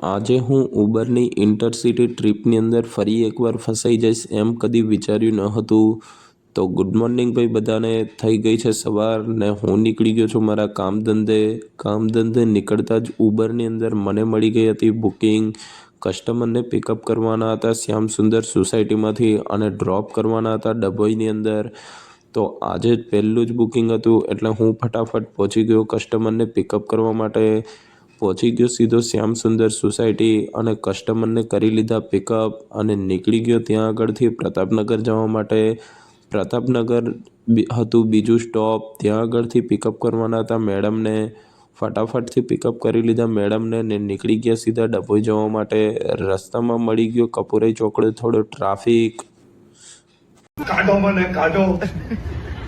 આજે હું ઉબરની ઇન્ટરસિટી ટ્રીપની અંદર ફરી એકવાર ફસાઈ જઈશ એમ કદી વિચાર્યું ન હતું. તો ગુડ મોર્નિંગ ભાઈ બધાને. થઈ ગઈ છે સવાર ને હું નીકળી ગયો છું મારા કામધંધે નીકળતા જ ઉબરની અંદર મને મળી ગઈ હતી બુકિંગ. કસ્ટમરને પિકઅપ કરવાના હતા શ્યામ સુંદર સોસાયટીમાંથી અને ડ્રોપ કરવાના હતા ડભોઈની અંદર. તો આજે જ પહેલું જ બુકિંગ હતું એટલે હું ફટાફટ પહોંચી ગયો કસ્ટમરને પિકઅપ કરવા માટે. પહોંચી ગયો સીધો શ્યામ સુંદર સોસાયટી અને કસ્ટમરને કરી લીધા પિકઅપ અને નીકળી ગયો ત્યાં આગળથી પ્રતાપનગર જવા માટે. પ્રતાપનગર હતું બીજું સ્ટોપ, ત્યાં આગળથી પિકઅપ કરવાના હતા મેડમને. ફટાફટથી પિકઅપ કરી લીધા મેડમને ને નીકળી ગયા સીધા ડભોઈ જવા માટે. રસ્તામાં મળી ગયો કપુરાઈ ચોકડે થોડો ટ્રાફિક. કાઢો મને કાઢો,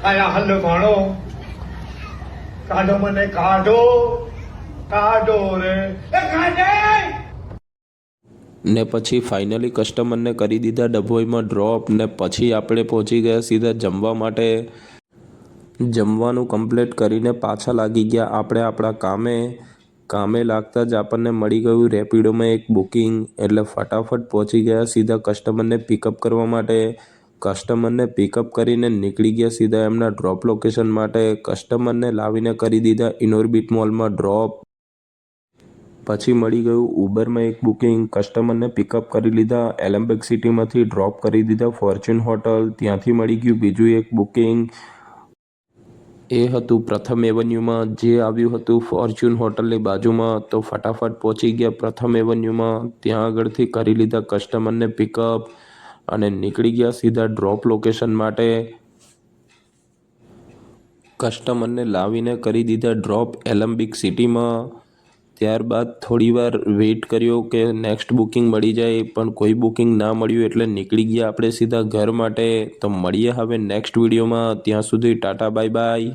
આયા હલ ભાણો, કાઢો મને કાઢો, કાઢો રે એ કાઢે. ને પછી ફાઇનલી કસ્ટમરને કરી દીધા ડભોઈમાં ડ્રોપ ને પછી આપણે પહોંચી ગયા સીધા જમવા માટે. જમવાનું કમ્પ્લીટ કરીને પાછા લાગી ગયા આપણે આપણા કામે લાગતા જ આપણને મળી ગયું રેપિડોમાં એક બુકિંગ. એટલે ફટાફટ પહોંચી ગયા સીધા કસ્ટમરને પિકઅપ કરવા માટે. કસ્ટમરને પિકઅપ કરીને નીકળી ગયા સીધા એમના ડ્રોપ લોકેશન માટે. કસ્ટમરને લાવીને કરી દીધા ઇનોર્બિટ મોલમાં ડ્રોપ. પછી મળી ગયું ઉબરમાં એક બુકિંગ. કસ્ટમરને પિકઅપ કરી લીધા એલેમ્બેક સિટીમાંથી ડ્રોપ કરી દીધા ફોર્ચ્યુન હોટલ. ત્યાંથી મળી ગયું બીજું એક બુકિંગ. એ હતું પ્રથમ એવન્યુમાં જે આવ્યું હતું ફોર્ચ્યુન હોટલની બાજુમાં. તો ફટાફટ પહોંચી ગયા પ્રથમ એવન્યુમાં. ત્યાં આગળથી કરી લીધા કસ્ટમરને પિકઅપ અને નીકળી ગયા સીધા ડ્રોપ લોકેશન માટે. કસ્ટમરને લાવીને કરી દીધા ડ્રોપ એલેમ્બિક સિટીમાં. ત્યારબાદ થોડીવાર વેઇટ કર્યો કે નેક્સ્ટ બુકિંગ મળી જાય પણ કોઈ બુકિંગ ના મળ્યું એટલે નીકળી ગયા આપણે સીધા ઘર માટે. તો મળીએ હવે નેક્સ્ટ વિડીયોમાં. ત્યાં સુધી ટાટા બાય બાય.